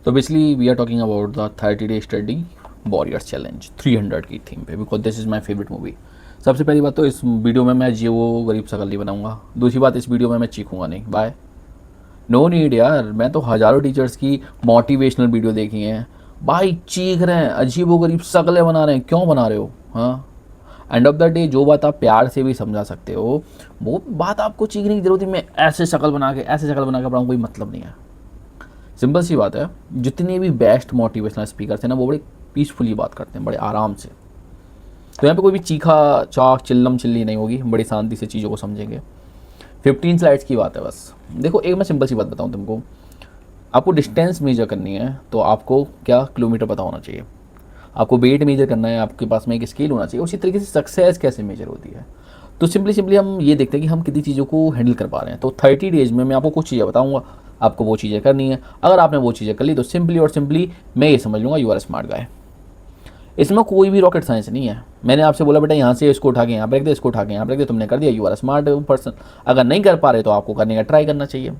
तो basically we are talking about the 30 day study warriors challenge 300 की theme पे, because this is my favourite movie. सबसे पहली बात तो इस वीडियो में मैं जी वो गरीब शकल नहीं बनाऊंगा। दूसरी बात, इस वीडियो में मैं चीखूंगा नहीं। बाय, नो नीड यार। मैं तो हज़ारों टीचर्स की मोटिवेशनल वीडियो देखी हैं, भाई चीख रहे हैं, अजीब व गरीब शकलें बना रहे हैं। क्यों बना रहे हो? हाँ, एंड ऑफ द डे जो बात आप प्यार से भी समझा सकते हो, वो बात आपको चीखने की जरूरत है। मैं ऐसे शक्ल बना के पढ़ाऊँ, कोई मतलब नहीं है। सिंपल सी बात है, जितने भी बेस्ट मोटिवेशनल स्पीकर थे ना, वो बड़े पीसफुली बात करते हैं, बड़े आराम से। तो यहाँ पे कोई भी चीखा चाक चिल्लम चिल्ली नहीं होगी, बड़ी शांति से चीज़ों को समझेंगे। 15 स्लाइड्स की बात है बस। देखो, एक मैं सिंपल सी बात बताऊँ तुमको। आपको डिस्टेंस मेजर करनी है तो आपको क्या किलोमीटर पता होना चाहिए। आपको वेट मेजर करना है, आपके पास में एक स्केल होना चाहिए। उसी तरीके से सक्सेस कैसे मेजर होती है, तो सिंपली हम ये देखते हैं कि हम कितनी चीज़ों को हैंडल कर पा रहे हैं। तो 30 डेज में मैं आपको कुछ चीज़ें बताऊंगा, आपको वो चीज़ें करनी है। अगर आपने वो चीज़ें कर ली तो सिंपली मैं ये समझ लूँगा यू आर स्मार्ट गाय। इसमें कोई भी रॉकेट साइंस नहीं है। मैंने आपसे बोला बेटा यहाँ से इसको उठा के यहाँ पे रख दे, इसको उठा के यहाँ पे रख दे, तुमने कर दिया, यू आर स्मार्ट पर्सन। अगर नहीं कर पा रहे तो आपको करने का ट्राई करना चाहिए।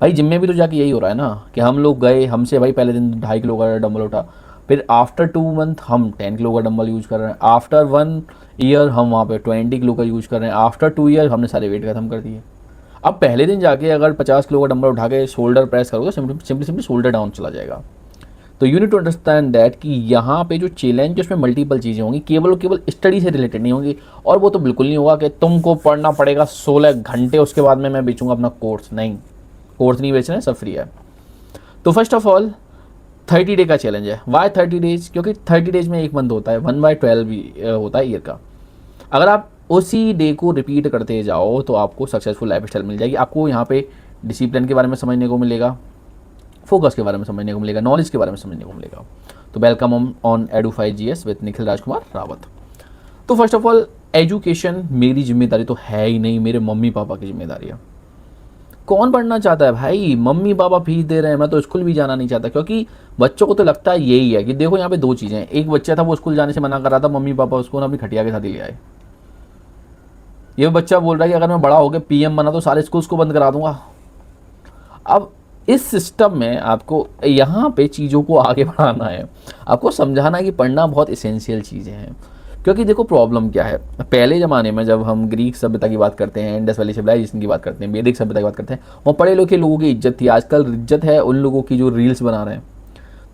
भाई जिम में भी तो जाके यही हो रहा है ना कि हम लोग गए, हमसे भाई पहले दिन 2.5 किलो का डंबल उठा, फिर आफ्टर 2 मंथ हम 10 किलो का डंबल यूज़ कर रहे हैं, आफ्टर 1 ईयर हम वहाँ पे 20 किलो का यूज़ कर रहे हैं, आफ्टर 2 ईयर हमने सारे वेट खत्म कर दिए। अब पहले दिन जाके अगर 50 किलो का डंबल उठा के शोल्डर प्रेस करोगे, सिंपली शोल्डर डाउन चला जाएगा। तो you need to understand that कि यहाँ पे जो चैलेंज उसमें मल्टीपल चीज़ें होंगी, केवल स्टडी से रिलेटेड नहीं होंगी। और वो तो बिल्कुल नहीं होगा कि तुमको पढ़ना पड़ेगा 16 घंटे, उसके बाद में मैं बेचूंगा अपना कोर्स। नहीं, कोर्स नहीं बेचना है, सब फ्री है। तो फर्स्ट ऑफ ऑल 30 डे का चैलेंज है। Why 30 days? क्योंकि 30 डेज में एक मंथ होता है, 1/12 होता है ईयर का। अगर आप उसी डे को रिपीट करते जाओ तो आपको सक्सेसफुल लाइफ स्टाइल मिल जाएगी। आपको यहाँ पे डिसिप्लिन के बारे में समझने को मिलेगा, फोकस के बारे में समझने को मिलेगा, नॉलेज के बारे में समझने को मिलेगा। तो welcome on Edufy GS with Nikhil Rajkumar Rawat. तो फर्स्ट ऑफ ऑल, एजुकेशन मेरी जिम्मेदारी तो है ही नहीं, मेरे मम्मी पापा की जिम्मेदारी है। कौन पढ़ना चाहता है भाई? मम्मी पापा फीस दे रहे हैं, मैं तो स्कूल भी जाना नहीं चाहता। क्योंकि बच्चों को तो लगता है यही है कि देखो यहाँ पे दो चीज़ें हैं। एक बच्चा था, वो स्कूल जाने से मना कर रहा था, मम्मी पापा उसको ना अपनी खटिया के साथ ही ले आए। ये बच्चा बोल रहा है कि अगर मैं बड़ा होकर PM बना तो सारे स्कूल्स को बंद करा दूंगा। अब इस सिस्टम में आपको यहाँ पे चीज़ों को आगे बढ़ाना है, आपको समझाना है कि पढ़ना बहुत इसेंशियल चीज़ें हैं। क्योंकि देखो प्रॉब्लम क्या है, पहले ज़माने में जब हम ग्रीक सभ्यता की बात करते हैं, इंडस वैली सिविलाइजेशन की बात करते हैं, वैदिक सभ्यता की बात करते हैं, वहाँ पढ़े लिखे लोगों की इज्जत थी। आजकल इज्जत है उन लोगों की जो रील्स बना रहे हैं।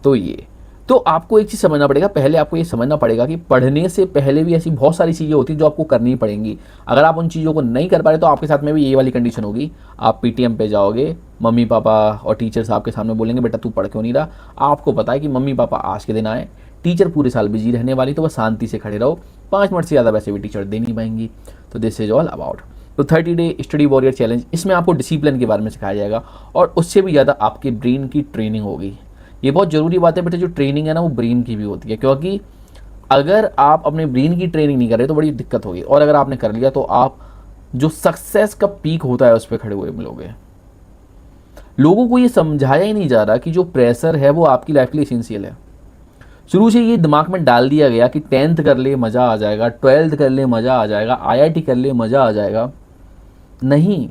तो ये तो आपको एक चीज़ समझना पड़ेगा, पहले आपको ये समझना पड़ेगा कि पढ़ने से पहले भी ऐसी बहुत सारी चीज़ें होती हैं जो आपको करनी पड़ेंगी। अगर आप उन चीज़ों को नहीं कर पा रहे तो आपके साथ में भी ये वाली कंडीशन होगी। आप PTM पे जाओगे, मम्मी पापा और टीचर्स आपके सामने बोलेंगे बेटा तू पढ़ क्यों नहीं रहा। आपको पता है कि मम्मी पापा आज के दिन आए, टीचर पूरे साल बिजी रहने वाली, तो बस शांति से खड़े रहो। 5 मिनट से ज़्यादा वैसे भी टीचर दे नहीं पाएंगी। तो दिस इज ऑल अबाउट तो 30 डे स्टडी वॉरियर चैलेंज। इसमें आपको डिसिप्लिन के बारे में सिखाया जाएगा और उससे भी ज़्यादा आपके ब्रेन की ट्रेनिंग होगी। ये बहुत ज़रूरी बात है बेटा, जो ट्रेनिंग है ना वो ब्रेन की भी होती है। क्योंकि अगर आप अपने ब्रेन की ट्रेनिंग नहीं कर रहे तो बड़ी दिक्कत होगी, और अगर आपने कर लिया तो आप जो सक्सेस का पीक होता है उस पर खड़े हुए मिलोगे। लोगों को ये समझाया ही नहीं जा रहा कि जो प्रेशर है वो आपकी लाइफ के लिए एसेंशियल है। शुरू से ये दिमाग में डाल दिया गया कि 10th कर ले मज़ा आ जाएगा, 12th कर ले मज़ा आ जाएगा, IIT कर ले मज़ा आ जाएगा। नहीं,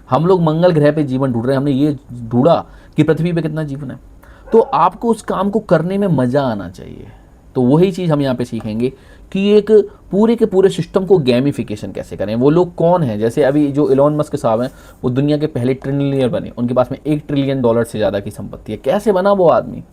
हम लोग मंगल ग्रह पे जीवन ढूंढ रहे हैं। हमने ये ढूंढा कि पृथ्वी पे कितना जीवन है। तो आपको उस काम को करने में मज़ा आना चाहिए। तो वही चीज़ हम यहाँ पे सीखेंगे कि एक पूरे के पूरे सिस्टम को गेमिफिकेशन कैसे करें। वो लोग कौन हैं? जैसे अभी जो इलॉन मस्क साहब हैं, वो दुनिया के पहले ट्रिलियनियर बने, उनके पास में $1 ट्रिलियन से ज़्यादा की संपत्ति है। कैसे बना वो आदमी?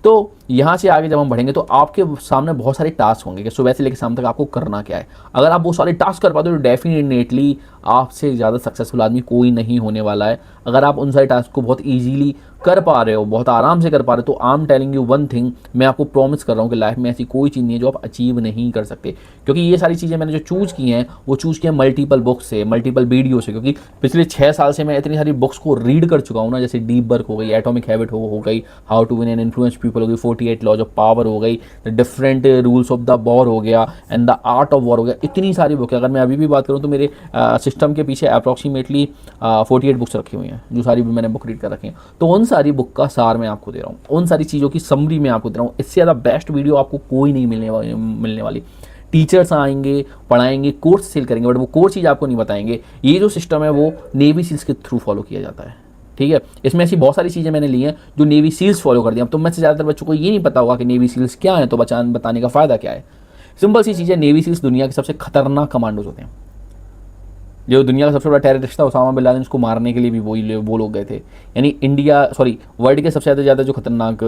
तो यहाँ से आगे जब हम बढ़ेंगे तो आपके सामने बहुत सारे टास्क होंगे कि सुबह से लेकर शाम तक आपको करना क्या है। अगर आप वो सारे टास्क कर पाते हो तो डेफिनेटली आपसे ज़्यादा सक्सेसफुल आदमी कोई नहीं होने वाला है। अगर आप उन सारे टास्क को बहुत ईजीली कर पा रहे हो, बहुत आराम से कर पा रहे हो, तो आई am telling you one thing, मैं आपको प्रॉमिस कर रहा हूँ कि लाइफ में ऐसी कोई चीज़ नहीं है जो आप अचीव नहीं कर सकते। क्योंकि ये सारी चीज़ें मैंने जो चूज़ की हैं वो चूज़ की हैं मल्टीपल बुक्स से, मल्टीपल वीडियो से। क्योंकि पिछले 6 साल से मैं इतनी सारी बुक्स को रीड कर चुका हूँ ना, जैसे डीप वर्क हो गई, एटॉमिक हैबिट हो गई, how to win and influence people हो गई, 48 लॉज ऑफ पावर हो गई, the different rules of the war हो गया, and the art of war हो गया। इतनी सारी बुक है। अगर मैं अभी भी बात करूँ तो मेरे सिस्टम के पीछे अप्रॉक्सीमेटली 48 बुक्स रखी हुई हैं, जो सारी भी मैंने बुक रीड कर रखी हैं। तो उन सारी बुक का सार मैं आपको दे रहा हूँ, उन सारी चीज़ों की समरी मैं आपको दे रहा हूँ। इससे ज़्यादा बेस्ट वीडियो आपको कोई नहीं मिलने वाली। टीचर्स आएंगे, पढ़ाएंगे, कोर्स सेल करेंगे, बट वो कोर्स चीज़ आपको नहीं बताएंगे। ये जो सिस्टम है वो नेवी सील्स के थ्रू फॉलो किया जाता है। ठीक है। इसमें ऐसी बहुत सारी चीज़ें मैंने ली हैं जो नेवी सील्स फॉलो कर दिया। अब तो मैं से ज़्यादातर बच्चों को ये नहीं पता होगा कि नेवी सील्स क्या है, तो बताने का फ़ायदा क्या है। सिंपल सी चीज़ है, नेवी सील्स दुनिया के सबसे खतरनाक कमांडोज होते हैं। जो दुनिया का सबसे बड़ा टेररिस्ट था उसामा बिन लादेन, उसको मारने के लिए भी वो लोग गए थे। यानी वर्ल्ड के सबसे ज़्यादा जो खतरनाक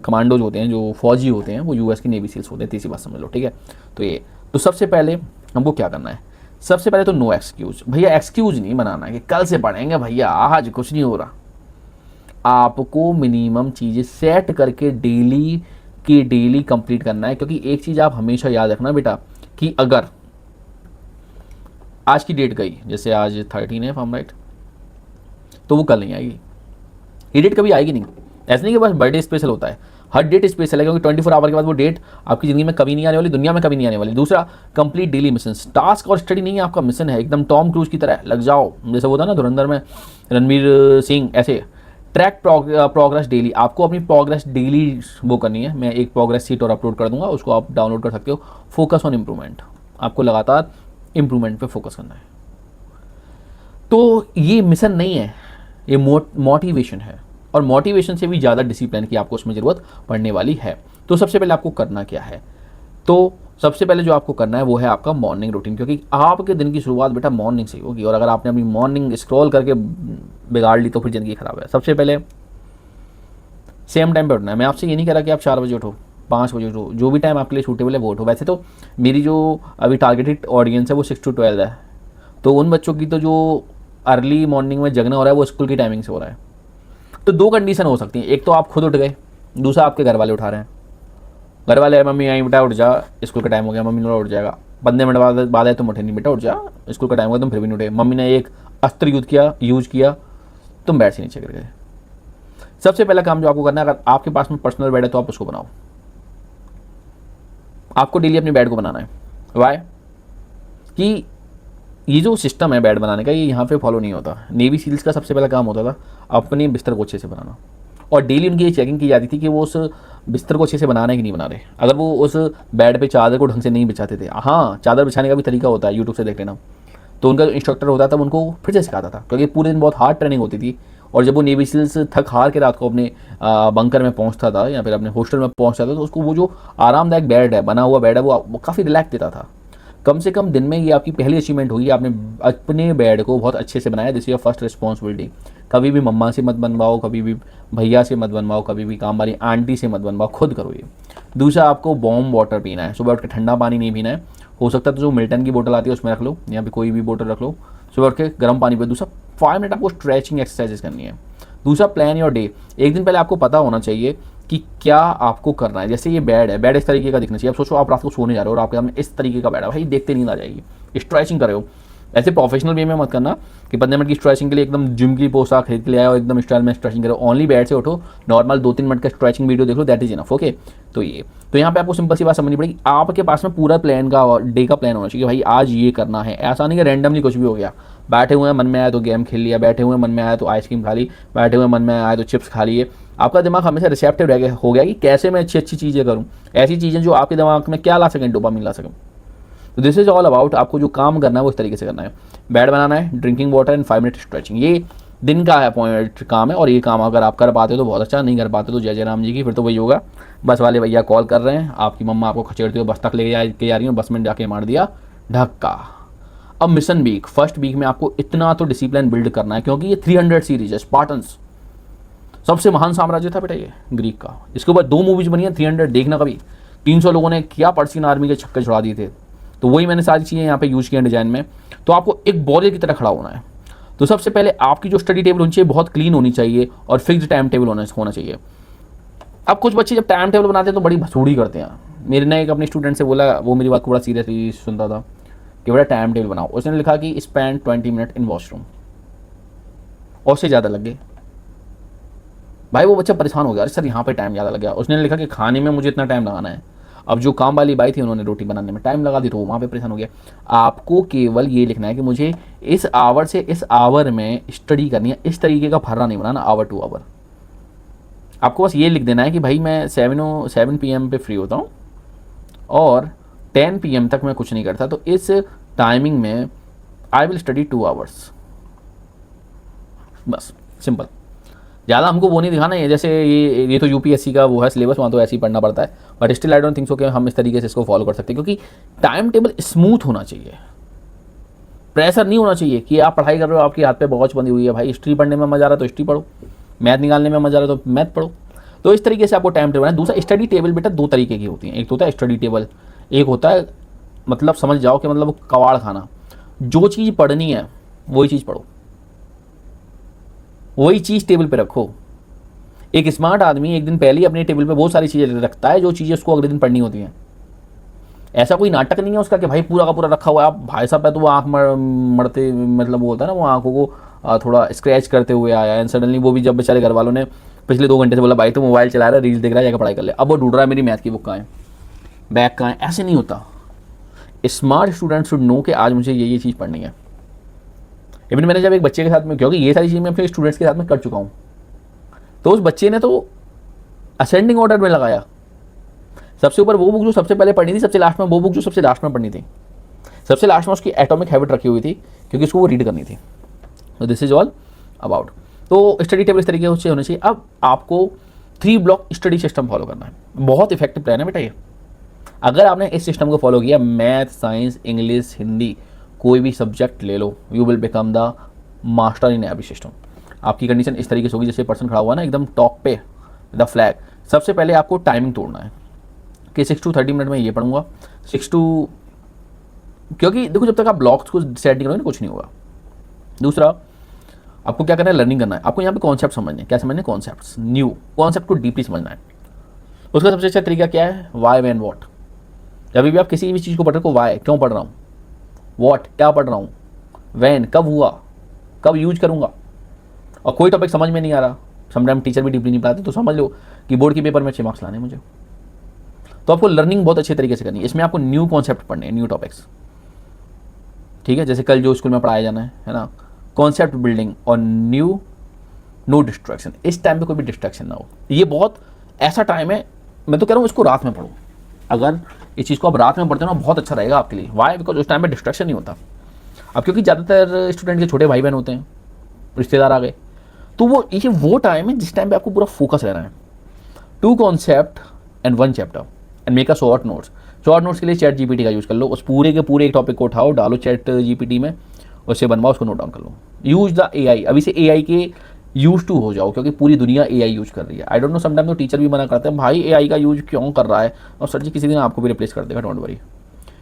कमांडोज होते हैं, जो फौजी होते हैं, वो यूएस की नेवी सील्स होते हैं। तीसरी बात समझ लो, ठीक है। तो सबसे पहले हमको क्या करना है, सबसे पहले तो नो एक्सक्यूज़। भैया एक्सक्यूज़ नहीं बनाना है कि कल से पढ़ेंगे भैया, आज कुछ नहीं हो रहा। आपको मिनिमम चीज़ें सेट करके डेली कंप्लीट करना है। क्योंकि एक चीज़ आप हमेशा याद रखना बेटा, कि अगर आज की डेट गई, जैसे आज 13 है फॉर्म राइट, तो वो कल नहीं आएगी। ये डेट कभी आएगी नहीं। ऐसा नहीं कि बस बर्थडे स्पेशल होता है, हर डेट स्पेशल है, क्योंकि 24 आवर के बाद वो डेट आपकी ज़िंदगी में कभी नहीं आने वाली, दुनिया में कभी नहीं आने वाली। दूसरा, कंप्लीट डेली मिशन। टास्क और स्टडी नहीं है आपका मिशन है, एकदम टॉम क्रूज की तरह लग जाओ, जैसे वो था ना धुरंधर में रणवीर सिंह, ऐसे ट्रैक प्रोग्रेस डेली। आपको अपनी प्रोग्रेस डेली वो करनी है। मैं एक प्रोग्रेस शीट और अपलोड कर दूंगा, उसको आप डाउनलोड कर सकते हो। फोकस ऑन इम्प्रूवमेंट, आपको लगातार इम्प्रूवमेंट पे फोकस करना है। तो ये मिशन नहीं है, ये मोटिवेशन है, और मोटिवेशन से भी ज़्यादा डिसिप्लिन की आपको उसमें ज़रूरत पड़ने वाली है। तो सबसे पहले आपको करना क्या है, तो सबसे पहले जो आपको करना है वो है आपका मॉर्निंग रूटीन। क्योंकि आपके दिन की शुरुआत बेटा मॉर्निंग से ही होगी, और अगर आपने अपनी मॉर्निंग स्क्रॉल करके बिगाड़ ली तो फिर ज़िंदगी ख़राब है। सबसे पहले सेम टाइम पे उठना है। मैं आपसे ये नहीं कह रहा कि आप 4 बजे उठो, 5 बजे उठो, जो भी टाइम आपके लिए सूटेबल है वो उठो। वैसे तो मेरी जो अभी टारगेटेड ऑडियंस है वो 6 to 12 है, तो उन बच्चों की तो जो अर्ली मॉर्निंग में जगना हो रहा है वो स्कूल की टाइमिंग से हो रहा है। तो 2 कंडीशन हो सकती हैं, एक तो आप खुद उठ गए, दूसरा आपके घर वाले उठा रहे हैं। घर वाले, मम्मी आई बेटा उठ जा, स्कूल का टाइम हो गया, मम्मी ने उठ जाएगा। 15 मिनट बाद है, तुम उठे नहीं बेटा उठ जा, स्कूल का टाइम हो गया, तुम फिर भी नहीं उठे। मम्मी ने एक अस्त्र यूज किया, तुम बेड से नीचे गिर गए। सबसे पहला काम जो आपको करना है, अगर आपके पास में पर्सनल बेड है तो आप उसको बनाओ। आपको डेली अपनी बेड को बनाना है। वाई? कि ये जो सिस्टम है बेड बनाने का, ये यहाँ पे फॉलो नहीं होता। नेवी सील्स का सबसे पहला काम होता था अपने बिस्तर को अच्छे से बनाना, और डेली उनकी ये चेकिंग की जाती थी कि वो उस बिस्तर को अच्छे से बना रहे कि नहीं बना रहे। अगर वो उस बेड पे चादर को ढंग से नहीं बिछाते थे, हाँ चादर बिछाने का भी तरीका होता है, यूट्यूब से देख लेना, तो उनका जो इंस्ट्रक्टर होता था उनको फिर से सिखाता था। क्योंकि पूरे दिन बहुत हार्ड ट्रेनिंग होती थी, और जब वो नेवी सील्स थक हार के रात को अपने बंकर में पहुंचता था या फिर अपने हॉस्टल में पहुंचता था, तो उसको वो जो आरामदायक बेड है, बना हुआ बेड है, वो काफ़ी रिलैक्स देता था। कम से कम दिन में ये आपकी पहली अचीवमेंट होगी, आपने अपने बेड को बहुत अच्छे से बनाया। This is your first responsibility. कभी भी मम्मा से मत बनवाओ, कभी भी भैया से मत बनवाओ, कभी भी काम वाली आंटी से मत बनवाओ, खुद करो ये। दूसरा, आपको वार्म वाटर पीना है। सुबह उठ के ठंडा पानी नहीं पीना है। हो सकता है तो जो मिल्टन की बोतल आती है उसमें रख लो, या फिर कोई भी बोतल रख लो। सुबह उठ के गर्म पानी पे। दूसरा, 5 मिनट आपको स्ट्रेचिंग एक्सरसाइजेस करनी है। दूसरा, प्लान योर डे। एक दिन पहले आपको पता होना चाहिए कि क्या आपको करना है। जैसे ये बेड है, बेड इस तरीके का दिखना चाहिए। आप सोचो आप रात को सोने जा रहे हो और आपके सामने इस तरीके का बेड है, भाई देखते नींद आ जाएगी। स्ट्रेचिंग कर रहे हो, ऐसे प्रोफेशनल वे में मत करना कि 15 मिनट की स्ट्रेचिंग के लिए एकदम जिम की पोशाक खरीद के ले आओ, एकदम स्टाइल में स्ट्रेचिंग करो। ओनली बेड से उठो, नॉर्मल 2-3 मिनट का स्ट्रेचिंग वीडियो देख लो, दैट इज इनफ। ओके, तो यहाँ पे आपको सिंपल सी बात समझनी पड़ेगी, आपके पास में पूरा प्लान का डे का प्लान होना चाहिए। भाई आज ये करना है, ऐसा नहीं कि रैंडमली कुछ भी हो गया। बैठे हुए हैं, मन में आया तो गेम खेल लिया, बैठे हुए मन में आया तो आइसक्रीम खा ली, बैठे हुए मन में आया तो चिप्स खा लिए। आपका दिमाग हमेशा रिसेप्टिव हो गया कि कैसे मैं अच्छी अच्छी चीज़ें करूँ, ऐसी चीज़ें जो आपके दिमाग में क्या ला सकें, डोपामिन ला सकें। तो दिस इज ऑल अबाउट आपको जो काम करना है वो इस तरीके से करना है। बेड बनाना है, drinking water and 5 minute stretching. ये दिन का है काम है, और ये काम अगर आप कर पाते हो तो बहुत अच्छा, नहीं कर पाते तो जय जय राम जी की। फिर तो वही होगा, बस वाले भैया कॉल कर रहे हैं, आपकी मम्मा आपको खचेड़ती हो, बस तक ले जा रही हो, बस में जाके मार दिया धक्का। अब मिशन वीक, फर्स्ट वीक में आपको इतना तो डिसिप्लिन बिल्ड करना है, क्योंकि ये 300 सीरीज है। स्पार्टन्स सबसे महान साम्राज्य था बेटा ये ग्रीक का। इसके ऊपर 2 मूवीज बनी है। 300 देखना कभी। 300 लोगों ने क्या पर्शियन आर्मी के छक्के छुड़ा दिए थे। तो वही मैंने सारी चीज़ें यहाँ पे यूज की हैं डिजाइन में। तो आपको एक वॉरियर की तरह खड़ा होना है। तो सबसे पहले आपकी जो स्टडी टेबल होनी चाहिए बहुत क्लीन होनी चाहिए, और फिक्स्ड टाइम टेबल होना चाहिए। अब कुछ बच्चे जब टाइम टेबल बनाते हैं तो बड़ी भसूड़ी करते हैं। मेरे ने एक अपने स्टूडेंट से बोला, वो मेरी बात को बड़ा सीरियसली सुनता था, कि बड़ा टाइम टेबल बनाओ। उसने लिखा कि स्पेंड 20 मिनट इन वॉशरूम, और से ज़्यादा लग गए। भाई वो बच्चा परेशान हो गया, अरे सर यहाँ पे टाइम ज़्यादा लग गया। उसने लिखा कि खाने में मुझे इतना टाइम लगाना है। अब जो काम वाली बाई थी उन्होंने रोटी बनाने में टाइम लगा दी, तो वहाँ पे परेशान हो गया। आपको केवल ये लिखना है कि मुझे इस आवर से इस आवर में स्टडी करनी है, इस तरीके का फर्रा नहीं बनाना आवर टू आवर। आपको बस ये लिख देना है कि भाई मैं 7 PM पे फ्री होता हूँ और 10 PM तक मैं कुछ नहीं करता, तो इस टाइमिंग में आई विल स्टडी 2 आवर्स। बस सिंपल। ज़्यादा हमको वो नहीं दिखाना है, जैसे ये तो यूपीएससी का वो है सिलेबस, वहाँ तो ऐसे ही पढ़ना पड़ता है, but still I don't think so कि हम इस तरीके से इसको फॉलो कर सकते हैं, क्योंकि टाइम टेबल स्मूथ होना चाहिए, प्रेशर नहीं होना चाहिए कि आप पढ़ाई कर रहे हो आपके हाथ पे वॉच बंधी हुई है, भाई हिस्ट्री पढ़ने में मजा आ रहा है तो हिस्ट्री पढ़ो, मैथ निकालने में मजा आ रहा है तो मैथ पढ़ो। तो इस तरीके से आपको टाइम टेबल है। दूसरा स्टडी टेबल बेटा दो तरीके की होती हैं, एक तो होता है स्टडी टेबल, एक होता है मतलब समझ जाओ कि मतलब कवाड़ खाना, जो चीज़ पढ़नी है वही चीज़ पढ़ो, वही चीज़ टेबल पे रखो। एक स्मार्ट आदमी एक दिन पहले ही अपने टेबल पे बहुत सारी चीज़ें रखता है जो चीज़ें उसको अगले दिन पढ़नी होती हैं। ऐसा कोई नाटक नहीं है उसका कि भाई पूरा का पूरा रखा हुआ है। आप भाई साहब है तो वो आँख मरते मतलब वो होता है ना, वो आँखों को थोड़ा स्क्रैच करते हुए आया एंड सडनली वो भी जब बेचारे घर वालों ने पिछले 2 घंटे से बोला भाई तो मोबाइल चला रहा है, रील देख रहा है, जाकर पढ़ाई कर ले, अब वो ढूंढ रहा है मेरी मैथ की बुक कहाँ है, बैग कहाँ है। ऐसे नहीं होता। स्मार्ट स्टूडेंट शुड नो कि आज मुझे ये चीज़ पढ़नी है। इवन मैंने जब एक बच्चे के साथ में, क्योंकि ये सारी चीज़ मैं अपने स्टूडेंट्स के साथ में कर चुका हूँ, तो उस बच्चे ने तो असेंडिंग ऑर्डर में लगाया, सबसे ऊपर वो बुक जो सबसे पहले पढ़नी थी, सबसे लास्ट में वो बुक जो सबसे लास्ट में पढ़नी थी, सबसे लास्ट में उसकी एटॉमिक हैबिट रखी हुई थी क्योंकि उसको वो रीड करनी थी। तो दिस इज ऑल अबाउट। तो स्टडी टेबल इस तरीके से होने चाहिए। अब आपको 3 ब्लॉक स्टडी सिस्टम फॉलो करना है, बहुत इफेक्टिव प्लान है बेटा ये। अगर आपने इस सिस्टम को फॉलो किया, मैथ साइंस इंग्लिश हिंदी कोई भी सब्जेक्ट ले लो, you will become the master in every system. आपकी कंडीशन इस तरीके से होगी जैसे पर्सन खड़ा हुआ ना एकदम टॉप पे द फ्लैग। सबसे पहले आपको टाइमिंग तोड़ना है कि 6 to 30 मिनट में ये पढ़ूंगा, 6 to, क्योंकि देखो जब तक आप ब्लॉक्स को सेट नहीं करोगे ना कुछ नहीं होगा। दूसरा आपको क्या करना है, लर्निंग करना है। आपको यहाँ पे कॉन्सेप्ट समझने हैं, क्या समझने हैं, कॉन्सेप्ट्स, न्यू कॉन्सेप्ट को डीपली समझना है। उसका सबसे अच्छा तरीका क्या है, वाई वैन वॉट। जब भी आप किसी भी चीज़ को पढ़ रहे हो, वाई क्यों पढ़ रहा हूँ, वॉट क्या पढ़ रहा हूँ, वैन कब हुआ, कब यूज करूँगा। और कोई टॉपिक समझ में नहीं आ रहा, समटाइम टीचर भी डीपली नहीं पढ़ाते, तो समझ लो कि बोर्ड के पेपर में 6 मार्क्स लाने मुझे। तो आपको लर्निंग बहुत अच्छे तरीके से करनी है। इसमें आपको न्यू कॉन्सेप्ट पढ़ने हैं, न्यू टॉपिक्स, ठीक है। जैसे कल जो स्कूल में पढ़ाया जाना है ना, कॉन्सेप्ट बिल्डिंग और न्यू, नो डिस्ट्रैक्शन। इस टाइम पे कोई भी डिस्ट्रैक्शन ना हो। ये बहुत ऐसा टाइम है, मैं तो कह रहा हूँ इसको रात में पढ़ो। अगर इस चीज़ को आप रात में पढ़ते हो ना, बहुत अच्छा रहेगा आपके लिए। वाई, बिकॉज उस टाइम पे डिस्ट्रैक्शन नहीं होता। अब क्योंकि ज़्यादातर स्टूडेंट के छोटे भाई बहन होते हैं, रिश्तेदार आ गए, तो वो टाइम है जिस टाइम पे आपको पूरा फोकस रहना है। 2 concept and 1 chapter and make a short notes. Short notes के लिए चैट जीपीटी का यूज़ कर लो। उस पूरे के पूरे एक टॉपिक को उठाओ, डालो चैट जीपीटी में, उससे बनवाओ, उसको नोट डाउन कर लो। यूज द एआई, अभी से एआई के यूज टू हो जाओ, क्योंकि पूरी दुनिया एआई यूज कर रही है। आई डोंट नो, समटाइम तो टीचर भी मना करते हैं भाई एआई का यूज क्यों कर रहा है, और सर जी किसी दिन आपको भी रिप्लेस कर देगा, डोंट वरी।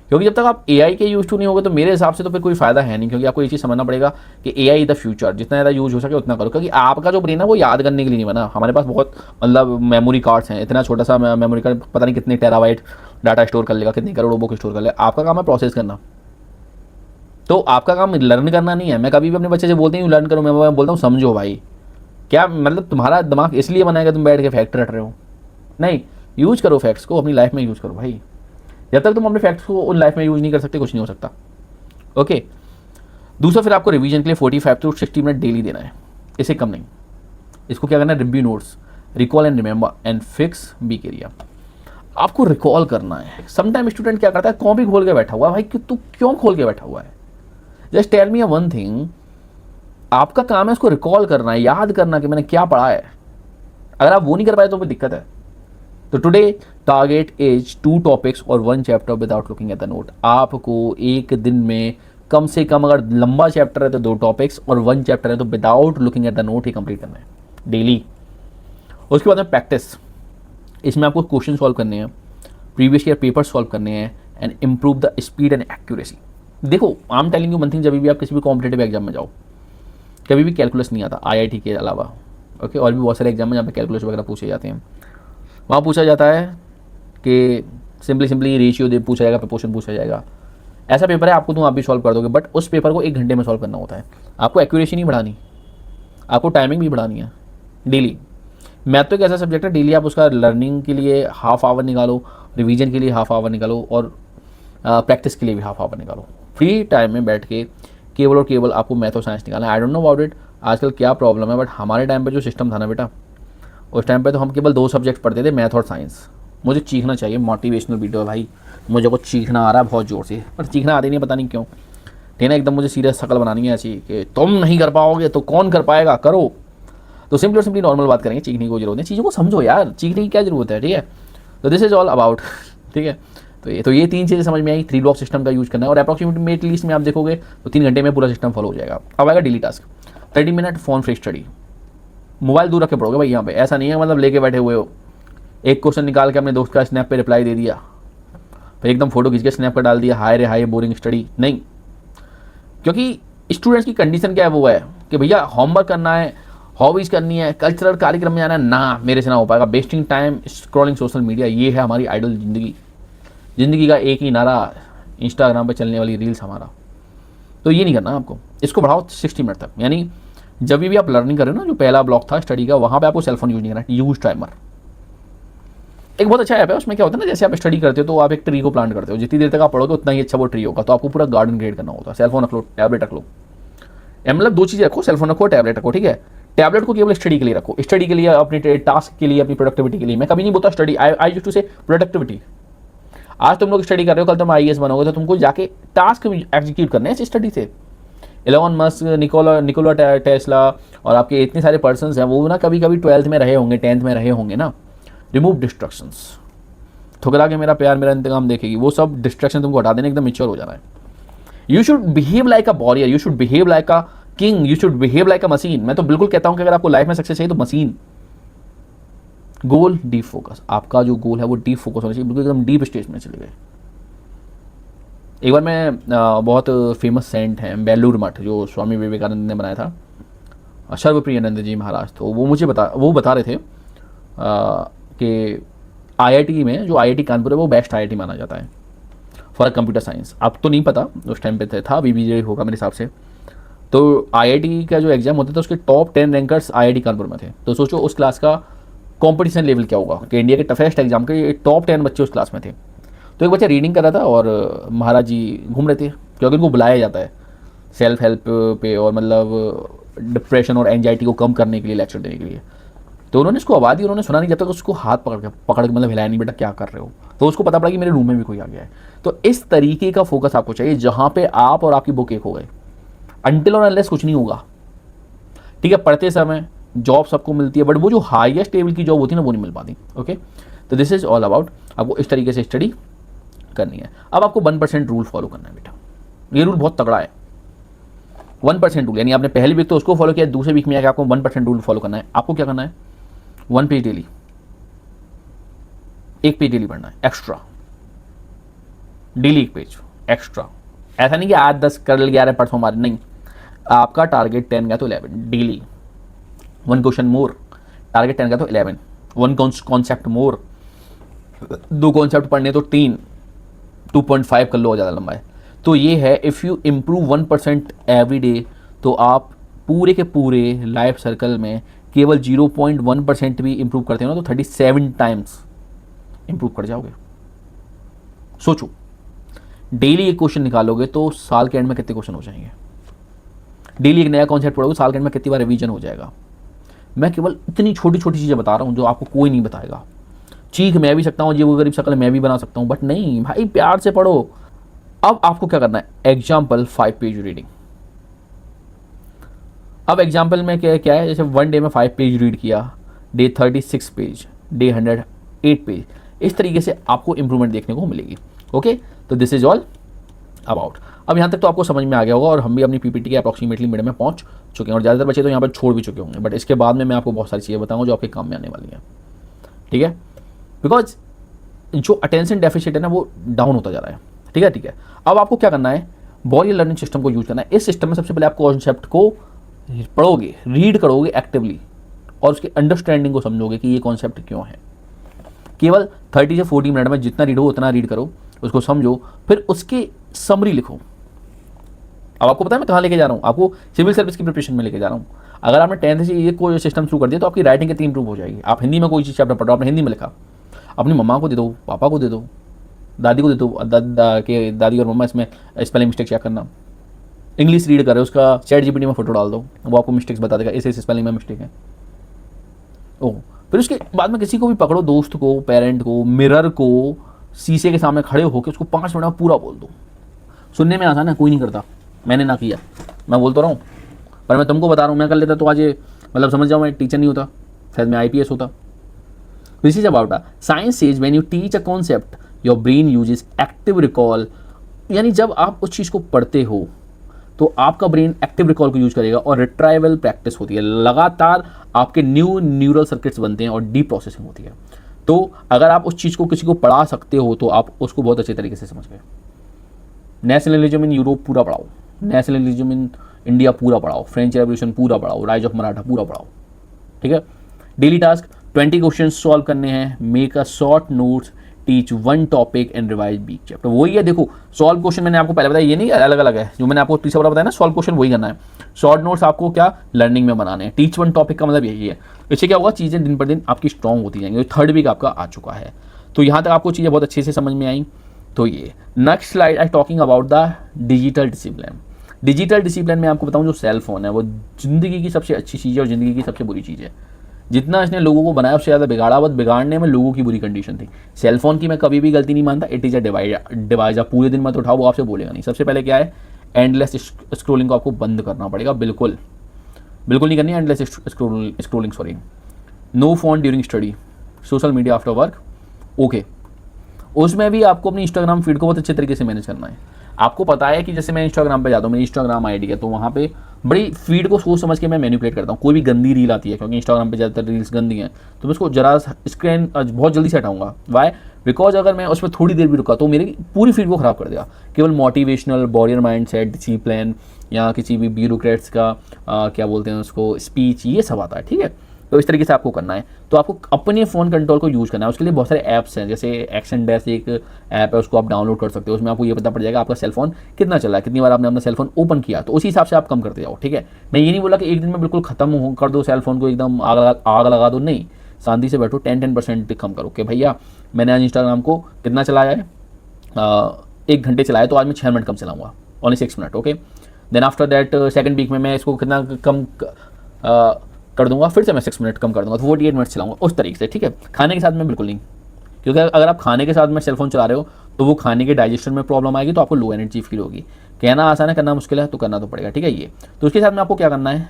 क्योंकि जब तक आप एआई के यूज टू नहीं होगे तो मेरे हिसाब से तो फिर कोई फायदा है नहीं, क्योंकि आपको ये चीज़ समझना पड़ेगा कि एआई इज द फ्यूचर। जितना ज़्यादा यूज हो सके उतना करो, क्योंकि आपका जो ब्रेन है वो याद करने के लिए नहीं बना। हमारे पास बहुत मतलब मेमोरी कार्ड्स हैं, इतना छोटा सा मेमोरी कार्ड पता नहीं कितने टेराबाइट डाटा स्टोर कर लेगा, कितनी करोड़ों बुक स्टोर कर लेगा। आपका काम है प्रोसेस करना, तो आपका काम लर्न करना नहीं है। मैं कभी भी अपने बच्चे से बोलते ही लर्न करो, मैं बोलता हूँ समझो भाई। क्या मतलब तुम्हारा दिमाग इसलिए बना है कि तुम बैठ के फैक्ट रट रहे हो? नहीं, यूज करो फैक्ट्स को, अपनी लाइफ में यूज करो भाई। जब तक तुम अपने फैक्ट्स को उन लाइफ में यूज नहीं कर सकते, कुछ नहीं हो सकता। ओके। दूसरा, फिर आपको रिवीजन के लिए 45 to 60 मिनट डेली देना है, इससे कम नहीं। इसको क्या करना है, review notes, recall and remember and fix weak area. आपको रिकॉल करना है। समटाइम स्टूडेंट क्या करता है, कॉपी खोल के बैठा हुआ है। भाई तू क्यों खोल के बैठा हुआ है? Just tell me one thing, आपका काम है उसको रिकॉल करना है, याद करना कि मैंने क्या पढ़ा है। अगर आप वो नहीं कर पाए तो फिर दिक्कत है। तो टुडे टारगेट इज 2 टॉपिक्स और 1 chapter without looking at the note. आपको एक दिन में कम से कम, अगर लंबा चैप्टर है तो 2 टॉपिक्स और 1 चैप्टर है तो without looking at the note he complete करना है डेली। उसके बाद में प्रैक्टिस। इसमें आपको क्वेश्चन सॉल्व करने हैं, प्रीवियस ईयर पेपर सॉल्व करने हैं and improve the speed and accuracy. देखो, I am telling you one thing, जब भी आप किसी भी कॉम्पिटेटिव एग्जाम में जाओ, कभी भी कैलकुलस नहीं आता, आईआईटी के अलावा। ओके, और भी बहुत सारे एग्जाम में जहाँ पे कैलकुलस वगैरह पूछे जाते हैं। वहाँ पूछा जाता है कि सिंपली रेशियो दे पूछा जाएगा, प्रपोर्शन पूछा जाएगा। ऐसा पेपर है, आपको तुम आप भी सॉल्व कर दोगे, बट उस पेपर को 1 घंटे में सॉल्व करना होता है। आपको एक्यूरेसी नहीं बढ़ानी, आपको टाइमिंग भी बढ़ानी है डेली। मैथ तो एक ऐसा सब्जेक्ट है, डेली आप उसका लर्निंग के लिए ½ आवर निकालो, रिवीजन के लिए ½ आवर निकालो और प्रैक्टिस के लिए भी ½ आवर निकालो। फ्री टाइम में बैठ के केवल और केवल आपको मैथ और साइंस निकालना है। I don't know about it आजकल क्या प्रॉब्लम है, बट हमारे टाइम पे जो सिस्टम था ना बेटा, उस टाइम पे तो हम केवल 2 सब्जेक्ट पढ़ते थे, मैथ और साइंस। मुझे चीखना चाहिए, मोटिवेशनल वीडियो है भाई, मुझे कुछ चीखना आ रहा है बहुत ज़ोर से, पर चीखना आती नहीं, पता नहीं क्यों। ठीक है, एकदम मुझे सीरियस शक्ल बनानी है ऐसी कि तुम नहीं कर पाओगे तो कौन कर पाएगा, करो। तो सिंपली और सिंपली नॉर्मल बात करेंगे, चीखने की कोई जरूरत नहीं, चीज़ों को समझो यार, चीखने की क्या जरूरत है, ठीक है। तो दिस इज ऑल अबाउट, ठीक है। तो ये 3 चीज़ें समझ में आई, 3 ब्लॉक सिस्टम का यूज करना है, और अप्रॉक्सीमेट लिस्ट में आप देखोगे तो 3 घंटे में पूरा सिस्टम फॉलो हो जाएगा। अब आएगा daily task, 30 minute phone free study. Mobile दूर रख के पढ़ोगे भाई, यहाँ पे ऐसा नहीं है मतलब लेके बैठे हुए हो, एक क्वेश्चन निकाल के अपने दोस्त का स्नैप पे रिप्लाई दे दिया, फिर एकदम फोटो खींच के स्नैप पर डाल दिया, हाय रे हाय बोरिंग स्टडी, नहीं। क्योंकि स्टूडेंट्स की कंडीशन क्या है, वो है कि भैया होमवर्क करना है, हॉबीज़ करनी है, कल्चरल कार्यक्रम में जाना है, ना मेरे से ना हो पाएगा, wasting time scrolling social media, ये है हमारी आइडल ज़िंदगी का एक ही नारा, इंस्टाग्राम पे चलने वाली रील्स हमारा। तो ये नहीं करना आपको, इसको बढ़ाओ 60 मिनट तक। यानी जब भी आप लर्निंग कर रहे हो ना, जो पहला ब्लॉक था स्टडी का, वहाँ पे आपको सेलफोन यूज नहीं करना, यूज टाइमर। एक बहुत अच्छा ऐप है, उसमें क्या होता है ना, जैसे आप स्टडी करते हो तो आप एक ट्री को प्लांट करते हो, जितनी देर तक आप पढ़ोगे उतना ही अच्छा वो ट्री होगा, तो आपको पूरा गार्डन क्रिएट करना होता है। सेलफोन रख लो, टैबलेट रख लो, मतलब 2 चीज़ें रखो, सेलफोन रखो, टैबलेट रखो, ठीक है। टैबलेट को केवल स्टडी के लिए रखो, स्टडी के लिए, अपने टास्क के लिए, अपनी प्रोडक्टिविटी के लिए। मैं कभी नहीं बोलता स्टडी, आई यूज्ड टू से प्रोडक्टिविटी। आज तुम लोग स्टडी कर रहे हो, कल तुम IAS बनोगे, तो तुमको जाके टास्क एग्जीक्यूट करने हैं इस स्टडी से। एलोन मस्क, निकोला टेस्ला और आपके इतने सारे पर्सन्स हैं, वो ना कभी कभी 12th में रहे होंगे, 10th में रहे होंगे ना। रिमूव डिस्ट्रक्शंस, ठुकरा के मेरा प्यार मेरा इंतकाम देखेगी, वो सब डिस्ट्रैक्शन तुमको हटा देने, एकदम मैच्योर हो जाना है। You should behave like a warrior, you should behave like a king, you should behave like a machine. मैं तो बिल्कुल कहता हूं कि अगर आपको लाइफ में सक्सेस चाहिए तो मशीन। गोल डीप फोकस, आपका जो गोल है वो डीप फोकस होना चाहिए, बिल्कुल एकदम डीप स्टेज में चले गए। एक बार मैं बहुत फेमस सेंट हैं बेलूर मठ, जो स्वामी विवेकानंद ने बनाया था, सर्वप्रियानंद जी महाराज, तो वो बता रहे थे कि IIT में, जो IIT कानपुर है वो बेस्ट IIT माना जाता है फॉर कंप्यूटर साइंस। अब तो नहीं पता, उस टाइम पे था, BBJ होगा मेरे हिसाब से। तो IIT का जो एग्जाम होता था उसके टॉप 10 रैंकर्स IIT कानपुर में थे। तो सोचो उस क्लास का कंपटीशन लेवल क्या होगा, कि इंडिया के टफेस्ट एग्जाम के टॉप 10 बच्चे उस क्लास में थे। तो एक बच्चा रीडिंग कर रहा था और महाराज जी घूम रहे थे, क्योंकि उनको बुलाया जाता है सेल्फ हेल्प पे, और मतलब डिप्रेशन और एंजाइटी को कम करने के लिए लेक्चर देने के लिए। तो उन्होंने इसको आवाज़ दी, उन्होंने सुना नहीं, जब तक उसको हाथ पकड़ के मतलब हिलाया नहीं, बेटा क्या कर रहे हो। तो उसको पता पड़ा कि मेरे रूम में भी कोई आ गया है। तो इस तरीके का फोकस आपको चाहिए, जहाँ पे आप और आपकी बुक एक हो गए। अनटिल और अनलेस कुछ नहीं होगा, ठीक है। पढ़ते समय जॉब सबको मिलती है, बट वो जो हाईएस्ट लेवल की जॉब होती है ना, वो नहीं मिल पाती। ओके, तो दिस इज ऑल अबाउट, आपको इस तरीके से स्टडी करनी है। अब आपको 1% रूल फॉलो करना है बेटा, ये रूल बहुत तगड़ा है। 1% रूल, यानी आपने पहली वीक तो उसको फॉलो किया, दूसरे वीक में आके आपको 1% रूल फॉलो करना है। आपको क्या करना है, 1 पेज डेली, 1 पेज डेली पढ़ना है एक्स्ट्रा, डेली 1 पेज एक्स्ट्रा। ऐसा नहीं कि आज 10 कर लिया रहे परसों मारे, नहीं। आपका टारगेट 10 गया तो 11 डेली, 1 क्वेश्चन मोर। टारगेट 10 गया तो 11, 1 कॉन्सेप्ट मोर, 2 कॉन्सेप्ट पढ़ने तो 3, 2.5 कर लो, ज़्यादा लंबा है। तो ये है, if you improve 1% every day, तो आप पूरे के पूरे लाइफ सर्कल में केवल 0.1% भी इम्प्रूव करते हो ना, तो 37 टाइम्स इम्प्रूव कर जाओगे। सोचो, डेली एक क्वेश्चन निकालोगे तो साल के एंड में कितने क्वेश्चन हो जाएंगे। डेली एक नया कॉन्सेप्ट पढ़ोगे, साल के एंड में कितनी बार रिवीजन हो जाएगा। मैं केवल इतनी छोटी छोटी चीज़ें बता रहा हूँ जो आपको कोई नहीं बताएगा। चीख मैं भी सकता हूँ, ये वो गरीब शक्ल मैं भी बना सकता हूँ, बट नहीं भाई, प्यार से पढ़ो। अब आपको क्या करना है, एग्जाम्पल 5 पेज रीडिंग। अब एग्जाम्पल में क्या है, जैसे 1 डे में 5 पेज रीड किया, डे 36 पेज, डे 108 पेज, इस तरीके से आपको इंप्रूवमेंट देखने को मिलेगी। ओके, तो दिस इज ऑल अबाउट। अब यहाँ तक तो आपको समझ में आ गया होगा, और हम भी अपनी PPT के अप्रॉक्सीमेटली मिड में पहुँच चुके हैं, और ज़्यादातर बच्चे तो यहाँ पर छोड़ भी चुके होंगे। बट इसके बाद में मैं आपको बहुत सारी चीज़ें बताऊँगा जो आपके काम में आने वाली हैं, ठीक है। बिकॉज जो अटेंशन डेफिसिट है ना, वो डाउन होता जा रहा है, ठीक है, ठीक है। अब आपको क्या करना है, बॉडी लर्निंग सिस्टम को यूज करना है। इस सिस्टम में सबसे पहले आप कॉन्सेप्ट को पढ़ोगे, रीड करोगे एक्टिवली, और उसके अंडरस्टैंडिंग को समझोगे कि ये कॉन्सेप्ट क्यों है। केवल 30 से 40 मिनट में जितना रीड हो उतना रीड करो, उसको समझो, फिर उसकी समरी लिखो। अब आपको पता है मैं कहाँ लेके जा रहा हूँ, आपको सिविल सर्विस की प्रिपरेशन में लेके जा रहा हूँ। अगर आपने 10th से ये कोई सिस्टम शुरू कर दिया तो आपकी राइटिंग कितनी इंप्रूव हो जाएगी। आप हिंदी में कोई चीज़ चैप्टर पढ़ रहे हो, आपने हिंदी में लिखा, अपनी मम्मा को दे दो, पापा को दे दो, दादी को दे दो, दादी और मम्मा इसमें स्पेलिंग मिस्टेक चेक करना। इंग्लिश रीड कर रहे हो, उसका ChatGPT में फोटो डाल दो, वो आपको मिस्टेक्स बता देगा, इस स्पेलिंग में मिस्टेक है। ओह, फिर उसके बाद में किसी को भी पकड़ो, दोस्त को, पेरेंट को, मिरर को, शीशे के सामने खड़े होकर उसको 5 मिनट में पूरा बोल दो। सुनने में आसान है, कोई नहीं करता, मैंने ना किया, मैं बोल तो रहा हूँ, पर मैं तुमको बता रहा हूँ, मैं कर लेता तो आज मतलब समझ जाओ मैं टीचर नहीं होता, शायद मैं IPS होता। This is about science says when you teach a concept your brain uses active recall, यानी जब आप उस चीज़ को पढ़ते हो तो आपका ब्रेन एक्टिव रिकॉल को यूज करेगा और रिट्राइवल प्रैक्टिस होती है, लगातार आपके न्यूरल सर्किट्स बनते हैं और डीप प्रोसेसिंग होती है। तो अगर आप उस चीज़ को किसी को पढ़ा सकते हो तो आप उसको बहुत अच्छे तरीके से समझ गए। नेशनलिज्म इन यूरोप पूरा पढ़ाओ, नेशनलिज्म इन इंडिया पूरा पढ़ाओ, फ्रेंच रेवोल्यूशन पूरा पढ़ाओ, राइज ऑफ मराठा पूरा पढ़ाओ, ठीक है। डेली टास्क 20 क्वेश्चन सॉल्व करने हैं, make a short notes, teach one topic and revise big chapter. वही है, देखो सॉल्व क्वेश्चन मैंने आपको पहले बताया, ये नहीं अलग अलग है, जो मैंने आपको तीसरा वाला बताया ना सॉल्व क्वेश्चन वही करना है। शॉर्ट नोट्स आपको क्या लर्निंग में बनाने हैं, टीच वन टॉपिक का मतलब यही है। इससे क्या होगा, चीज़ें दिन पर दिन आपकी स्ट्रॉन्ग होती जाएंगी। थर्ड वीक आपका आ चुका है, तो यहाँ तक आपको चीज़ें बहुत अच्छे से समझ में आई। तो ये next slide I talking about the digital discipline. Digital discipline में आपको बताऊँ, जो सेल फोन है वो ज़िंदगी की सबसे अच्छी चीज़ है और ज़िंदगी की सबसे बुरी चीज़ है। जितना इसने लोगों को बनाया उससे ज़्यादा बिगाड़ा, बस बिगाड़ने में लोगों की बुरी कंडीशन थी। सेलफोन की मैं कभी भी गलती नहीं मानता, इट इज़ अ डिवाइस। आप पूरे दिन मत उठाओ, वो आपसे बोलेगा नहीं। सबसे पहले क्या है, एंडलेस स्क्रोलिंग को आपको बंद करना पड़ेगा, बिल्कुल नहीं करनी endless scrolling, sorry. No phone during study, social media after work, okay. उसमें भी आपको अपनी इंस्टाग्राम फीड को बहुत अच्छे तरीके से मैनेज करना है। आपको पता है कि जैसे मैं इंस्टाग्राम पे जाता हूँ, मेरी इंस्टाग्राम आईडी है, तो वहाँ पे बड़ी फीड को सोच समझ के मैं मैनिपुलेट करता हूँ। कोई भी गंदी रील आती है, क्योंकि इंस्टाग्राम पे ज़्यादातर रील्स गंदी हैं, तो मैं उसको जरा स्क्रीन बहुत जल्दी से हटाऊंगा। वाई? बिकॉज अगर मैं उसमें थोड़ी देर भी रुका तो मेरी पूरी फीड को ख़राब कर देगा। केवल मोटिवेशनल, वॉरियर माइंडसेट, डिसिप्लिन या किसी भी ब्यूरोक्रेट्स का क्या बोलते हैं उसको, स्पीच, ये सब आता है, ठीक है। तो इस तरीके से आपको करना है। तो आपको अपने फ़ोन कंट्रोल को यूज़ करना है। उसके लिए बहुत सारे ऐप्स हैं, जैसे एक्शन डैश एक ऐप है, उसको आप डाउनलोड कर सकते हो। उसमें आपको ये पता पड़ जाएगा आपका सेलफोन कितना चला है, कितनी बार आपने अपना सेलफोन ओपन किया, तो उसी हिसाब से आप कम करते जाओ, ठीक है। मैं ये नहीं बोला कि एक दिन में बिल्कुल ख़त्म कर दो सेलफोन को, एकदम आग लगा दो, नहीं। शांति से बैठो, 10% कम करो कि भैया मैंने आज इंस्टाग्राम को कितना चलाया है, 1 घंटे चलाया, तो आज मैं 6 मिनट कम चलाऊँगा, only 6 minute, okay. Then after that second week में मैं इसको कितना कम कर दूंगा, फिर से मैं 6 मिनट कम कर दूंगा, तो 48 मिनट चलाऊंगा, उस तरीके से, ठीक है। खाने के साथ में बिल्कुल नहीं, क्योंकि अगर आप खाने के साथ में सेलफोन चला रहे हो तो वो खाने के डाइजेशन में प्रॉब्लम आएगी, तो आपको लो एनर्जी फील होगी। कहना आसान है, करना मुश्किल है, तो करना तो पड़ेगा, ठीक है। ये तो उसके साथ में आपको क्या करना है,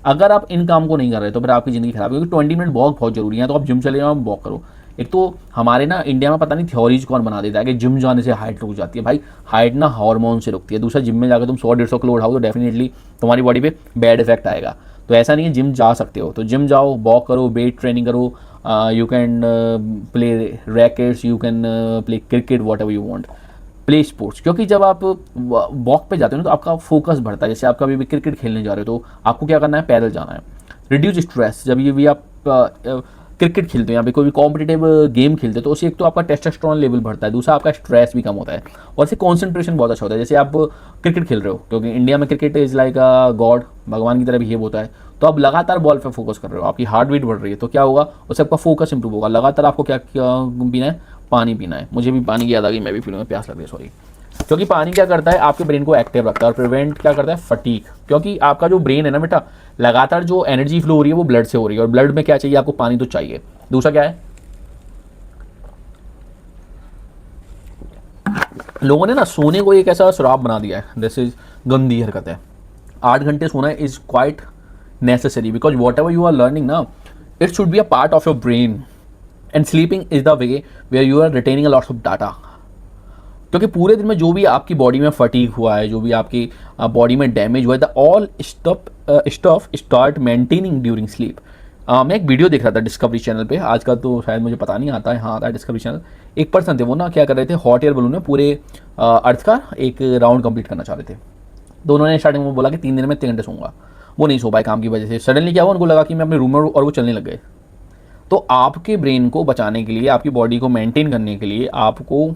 अगर आप इन काम को नहीं कर रहे तो फिर आपकी ज़िंदगी खराब है, क्योंकि 20 मिनट वॉक बहुत जरूरी है। तो आप जिम चले जाओ, वॉक करो। एक तो हमारे ना इंडिया में पता नहीं थ्योरीज कौन बना देता है कि जिम जाने से हाइट रुक जाती है। भाई हाइट ना हार्मोन से रुकती है। दूसरा, जिम में जाकर तुम 100-150 किलो उठाओ तो डेफिनेटली तुम्हारी बॉडी पे बैड इफेक्ट आएगा। तो ऐसा नहीं है, जिम जा सकते हो तो जिम जाओ, वॉक करो, वेट ट्रेनिंग करो, you can play rackets, you can play cricket, what ever you want, play sports. क्योंकि जब आप वॉक पे जाते हो ना तो आपका फोकस बढ़ता है। जैसे आप कभी भी क्रिकेट खेलने जा रहे हो तो आपको क्या करना है, पैदल जाना है। रिड्यूस स्ट्रेस, जब ये भी आप क्रिकेट खेलते हो या फिर कोई भी कॉम्पिटिटिव गेम खेलते हो तो उससे एक तो आपका टेस्टोस्टेरोन लेवल बढ़ता है, दूसरा आपका स्ट्रेस भी कम होता है और इससे कॉन्सेंट्रेशन बहुत अच्छा होता है। जैसे आप क्रिकेट खेल रहे हो, क्योंकि इंडिया में cricket is like a God, भगवान की तरह बिहेव होता है, तो आप लगातार बॉल पे फोकस कर रहे हो, आपकी हार्ट बीट बढ़ रही है, तो क्या होगा, उससे आपका फोकस इंप्रूव होगा। लगातार आपको क्या पीना है, पानी पीना है। मुझे भी पानी की याद आ गई, मैं भी पी लूँगा, प्यास लग रही है, सॉरी। क्योंकि पानी क्या करता है, आपके ब्रेन को एक्टिव रखता है और प्रिवेंट क्या करता है, फटीग। क्योंकि आपका जो ब्रेन है ना बेटा, लगातार जो एनर्जी फ्लो हो रही है वो ब्लड से हो रही है, और ब्लड में क्या चाहिए आपको, पानी तो चाहिए। दूसरा क्या है, लोगों ने ना सोने को एक ऐसा श्राप बना दिया है, दिस इज गंदी हरकत है। 8 घंटे सोना is quite necessary, because whatever you are learning ना, it should be a part of your brain, and sleeping is the way where you are retaining a lots of data. क्योंकि पूरे दिन में जो भी आपकी बॉडी में fatigue हुआ है, जो भी आपकी बॉडी में डैमेज हुआ है, the all stuff start maintaining during sleep. मैं एक वीडियो देख रहा था डिस्कवरी चैनल पे, आज का तो शायद मुझे पता नहीं आता है, हाँ आता है डिस्कवरी चैनल। एक पर्सन थे, वो ना क्या कर रहे थे, हॉट एयर बलून में पूरे अर्थ का एक राउंड कंप्लीट करना चाह रहे थे। तो उन्होंने स्टार्टिंग में बोला कि 3 दिन में 3 घंटे सोऊंगा, वो नहीं सो पाए काम की वजह से। सडनली क्या हुआ, उनको लगा कि मैं अपने रूम में, और वो चलने लग गए। तो आपके ब्रेन को बचाने के लिए, आपकी बॉडी को मेंटेन करने के लिए आपको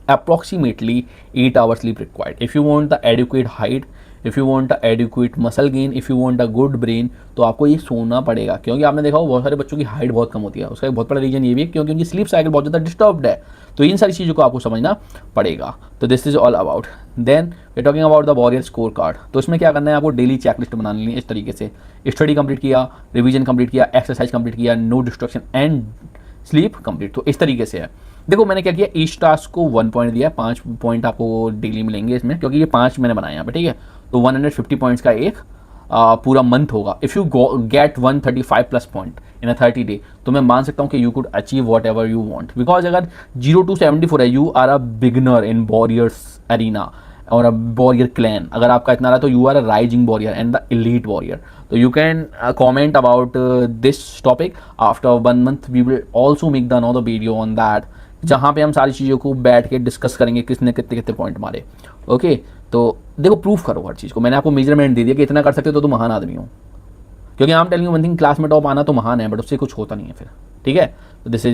approximately 8 hours sleep required. If you want the adequate height, if you want the adequate muscle gain, if you want a good brain, तो आपको ये सोना पड़ेगा। क्योंकि आपने देखा हो बहुत सारे बच्चों की हाइट बहुत कम होती है, उसका एक बहुत बड़ा रीजन ये भी है क्योंकि उनकी स्लीप साइकिल बहुत ज़्यादा डिस्टर्ब्ड है। तो इन सारी चीज़ों को आपको समझना पड़ेगा। तो this is all about. Then we talking about the warrior score card. तो इसमें क्या करना है, आपको डेली चेकलिस्ट बना लेनी है इस तरीके से, स्टडी कंप्लीट किया, रिवीजन कंप्लीट किया, एक्सरसाइज कंप्लीट किया, no distraction and sleep complete. तो इस तरीके से है। देखो मैंने क्या किया, ईच टास्क को 1 पॉइंट दिया, 5 पॉइंट आपको डेली मिलेंगे इसमें, क्योंकि ये 5 मैंने बनाए यहाँ पे, ठीक है। तो 150 पॉइंट्स का एक पूरा मंथ होगा, if you get 135+ point in a 30 day, तो मैं मान सकता हूँ कि you could achieve whatever you want. Because अगर 0 to 74 है, you are a beginner in warriors arena और अ वॉरियर क्लैन, अगर आपका इतना रहा तो you are a rising warrior and the elite warrior. तो you can comment about this topic. After 1 month we will also make the another video on that, जहाँ पे हम सारी चीज़ों को बैठ के डिस्कस करेंगे किसने कितने कितने पॉइंट मारे। ओके, तो देखो प्रूफ करो हर चीज़ को, मैंने आपको मेजरमेंट दे दिया कि इतना कर सकते हो तो तुम महान आदमी हो। क्योंकि आई am telling you one thing, class में टॉप आना तो महान है, बट उससे कुछ होता नहीं है फिर। ठीक है, तो this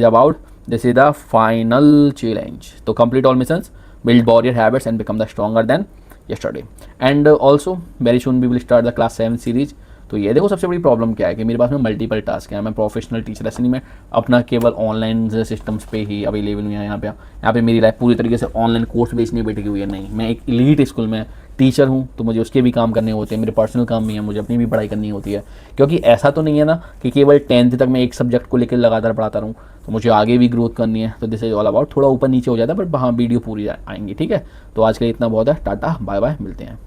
is the final challenge. तो complete all missions, build warrior habits and become the stronger than yesterday. And also very soon we will start the class 7 series. तो ये देखो सबसे बड़ी प्रॉब्लम क्या है कि मेरे पास में मल्टीपल टास्क है, मैं प्रोफेशनल टीचर ऐसे नहीं, मैं अपना केवल ऑनलाइन सिस्टम्स पे ही अवेलेबल हूँ। यहाँ पे मेरी लाइफ पूरी तरीके से ऑनलाइन कोर्स बेचने बैठी हुई है। नहीं, मैं एक एलीट स्कूल में टीचर हूँ, तो मुझे उसके भी काम करने होते हैं, मेरे पर्सनल काम भी हैं, मुझे अपनी भी पढ़ाई करनी होती है। क्योंकि ऐसा तो नहीं है ना कि केवल 10th तक मैं एक सब्जेक्ट को लेकर लगातार पढ़ाता रहूँ, तो मुझे आगे भी ग्रोथ करनी है। तो दिस इज ऑल अबाउट, थोड़ा ऊपर नीचे हो जाता है बट हाँ वीडियो पूरी आएंगी। ठीक है, तो आज के लिए इतना बहुत है, टाटा बाय बाय, मिलते हैं।